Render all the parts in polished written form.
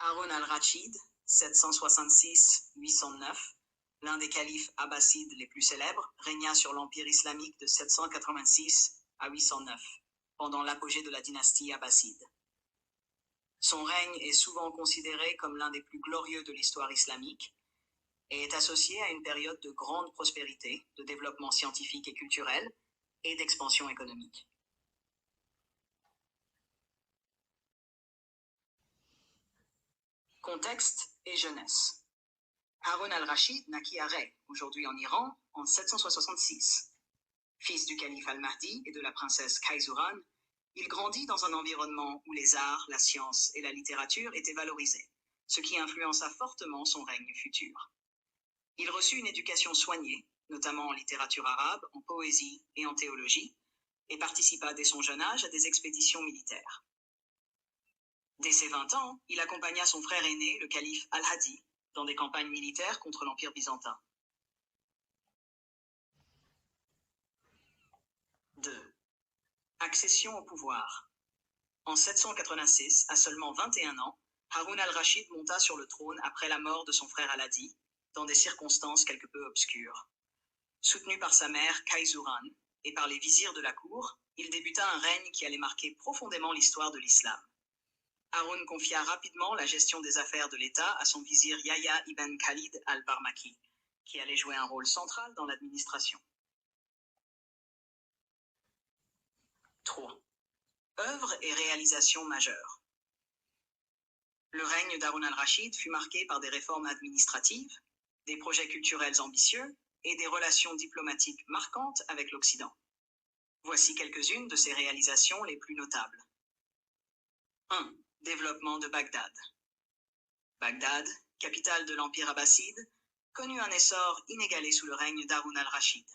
Haroun al-Rachid, 766-809, l'un des califes abbassides les plus célèbres, régna sur l'empire islamique de 786 à 809, pendant l'apogée de la dynastie abbasside. Son règne est souvent considéré comme l'un des plus glorieux de l'histoire islamique et est associé à une période de grande prospérité, de développement scientifique et culturel et d'expansion économique. Contexte et jeunesse. Haroun al-Rachid naquit à Ray, aujourd'hui en Iran, en 766. Fils du calife al-Mahdi et de la princesse Kayzuran, il grandit dans un environnement où les arts, la science et la littérature étaient valorisés, ce qui influença fortement son règne futur. Il reçut une éducation soignée, notamment en littérature arabe, en poésie et en théologie, et participa dès son jeune âge à des expéditions militaires. Dès ses 20 ans, il accompagna son frère aîné, le calife al-Hadi, dans des campagnes militaires contre l'Empire byzantin. 2. Accession au pouvoir. En 786, à seulement 21 ans, Haroun al-Rachid monta sur le trône après la mort de son frère al-Hadi, dans des circonstances quelque peu obscures. Soutenu par sa mère Kayzuran et par les vizirs de la cour, il débuta un règne qui allait marquer profondément l'histoire de l'islam. Haroun confia rapidement la gestion des affaires de l'État à son vizir Yahya ibn Khalid al-Barmaki, qui allait jouer un rôle central dans l'administration. 3. Œuvres et réalisations majeures. Le règne d'Haroun al-Rachid fut marqué par des réformes administratives, des projets culturels ambitieux et des relations diplomatiques marquantes avec l'Occident. Voici quelques-unes de ses réalisations les plus notables. 1. Développement de Bagdad. Bagdad, capitale de l'Empire abbasside, connut un essor inégalé sous le règne d'Haroun al-Rachid.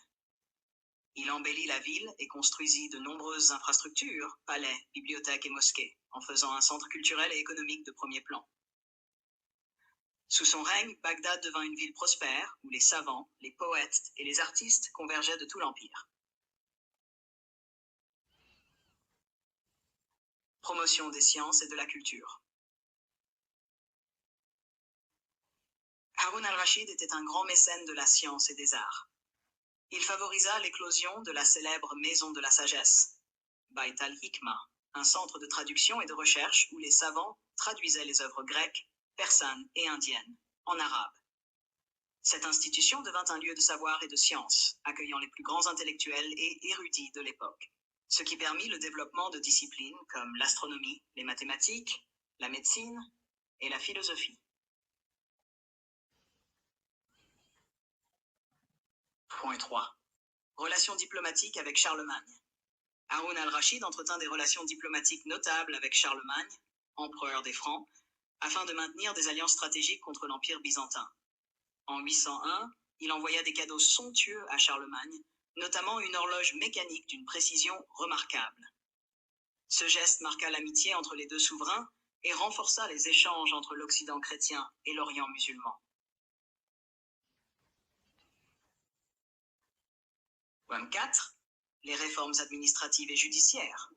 Il embellit la ville et construisit de nombreuses infrastructures, palais, bibliothèques et mosquées, en faisant un centre culturel et économique de premier plan. Sous son règne, Bagdad devint une ville prospère où les savants, les poètes et les artistes convergeaient de tout l'Empire. Promotion des sciences et de la culture. Haroun al-Rachid était un grand mécène de la science et des arts. Il favorisa l'éclosion de la célèbre Maison de la Sagesse, Bait al-Hikma, un centre de traduction et de recherche où les savants traduisaient les œuvres grecques, persanes et indiennes en arabe. Cette institution devint un lieu de savoir et de science, accueillant les plus grands intellectuels et érudits de l'époque, ce qui permit le développement de disciplines comme l'astronomie, les mathématiques, la médecine et la philosophie. Point 3. Relations diplomatiques avec Charlemagne. Haroun al-Rachid entretint des relations diplomatiques notables avec Charlemagne, empereur des Francs, afin de maintenir des alliances stratégiques contre l'Empire byzantin. En 801, il envoya des cadeaux somptueux à Charlemagne, notamment une horloge mécanique d'une précision remarquable. Ce geste marqua l'amitié entre les deux souverains et renforça les échanges entre l'Occident chrétien et l'Orient musulman. 4. Les réformes administratives et judiciaires.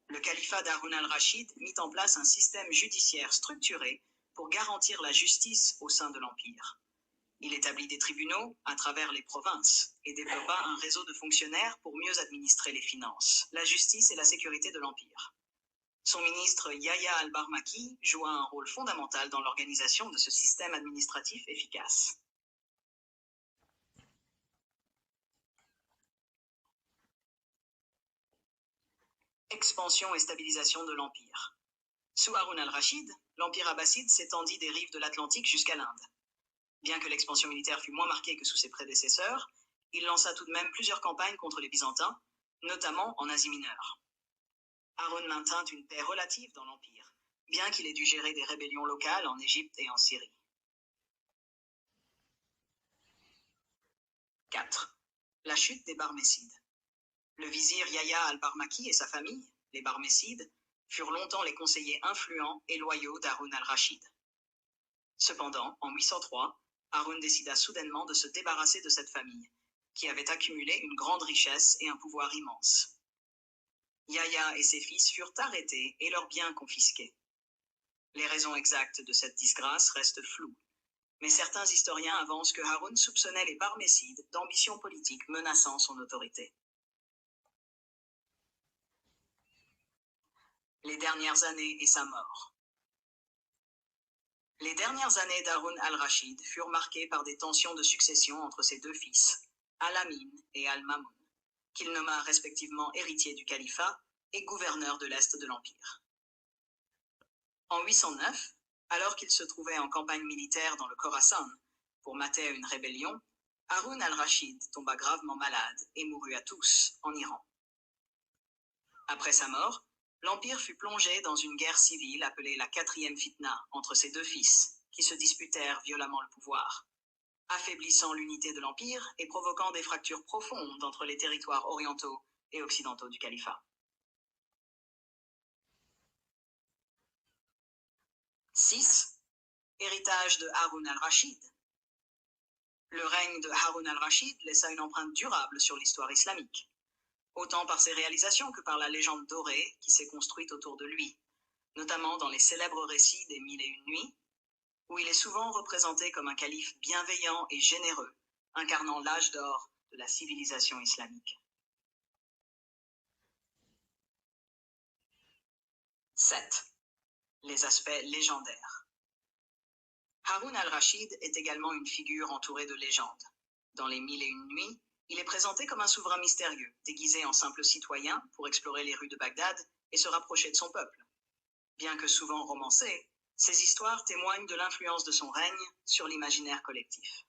Le califat d'Haroun al-Rachid mit en place un système judiciaire structuré pour garantir la justice au sein de l'Empire. Il établit des tribunaux à travers les provinces et développa un réseau de fonctionnaires pour mieux administrer les finances, la justice et la sécurité de l'Empire. Son ministre Yahya al-Barmaki joua un rôle fondamental dans l'organisation de ce système administratif efficace. Expansion et stabilisation de l'Empire. Sous Haroun al-Rachid, l'Empire abbasside s'étendit des rives de l'Atlantique jusqu'à l'Inde. Bien que l'expansion militaire fût moins marquée que sous ses prédécesseurs, il lança tout de même plusieurs campagnes contre les Byzantins, notamment en Asie mineure. Haroun maintint une paix relative dans l'Empire, bien qu'il ait dû gérer des rébellions locales en Égypte et en Syrie. 4. La chute des Barmécides. Le vizir Yahya al-Barmaki et sa famille, les Barmécides, furent longtemps les conseillers influents et loyaux d'Haroun al-Rachid. Cependant, en 803, Haroun décida soudainement de se débarrasser de cette famille, qui avait accumulé une grande richesse et un pouvoir immense. Yahya et ses fils furent arrêtés et leurs biens confisqués. Les raisons exactes de cette disgrâce restent floues, mais certains historiens avancent que Haroun soupçonnait les Barmécides d'ambitions politiques menaçant son autorité. Les dernières années et sa mort. Les dernières années d'Haroun al-Rachid furent marquées par des tensions de succession entre ses deux fils, Al-Amin et Al-Mamoun, qu'il nomma respectivement héritiers du califat et gouverneurs de l'Est de l'Empire. En 809, alors qu'il se trouvait en campagne militaire dans le Khorasan pour mater à une rébellion, Haroun al-Rachid tomba gravement malade et mourut à Tous, en Iran. Après sa mort, l'Empire fut plongé dans une guerre civile appelée la quatrième fitna entre ses deux fils, qui se disputèrent violemment le pouvoir, affaiblissant l'unité de l'Empire et provoquant des fractures profondes entre les territoires orientaux et occidentaux du califat. 6. Héritage de Haroun al-Rachid. Le règne de Haroun al-Rachid laissa une empreinte durable sur l'histoire islamique, autant par ses réalisations que par la légende dorée qui s'est construite autour de lui, notamment dans les célèbres récits des Mille et une nuits, où il est souvent représenté comme un calife bienveillant et généreux, incarnant l'âge d'or de la civilisation islamique. 7. Les aspects légendaires. Haroun al-Rachid est également une figure entourée de légendes. Dans les Mille et une nuits, il est présenté comme un souverain mystérieux, déguisé en simple citoyen pour explorer les rues de Bagdad et se rapprocher de son peuple. Bien que souvent romancées, ces histoires témoignent de l'influence de son règne sur l'imaginaire collectif.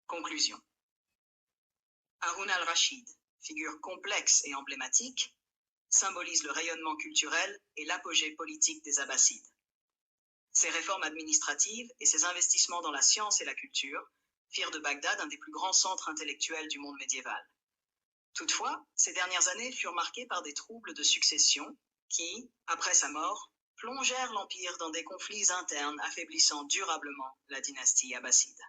Conclusion. Haroun al-Rachid, figure complexe et emblématique, symbolise le rayonnement culturel et l'apogée politique des Abbassides. Ses réformes administratives et ses investissements dans la science et la culture firent de Bagdad un des plus grands centres intellectuels du monde médiéval. Toutefois, ces dernières années furent marquées par des troubles de succession qui, après sa mort, plongèrent l'Empire dans des conflits internes affaiblissant durablement la dynastie abbasside.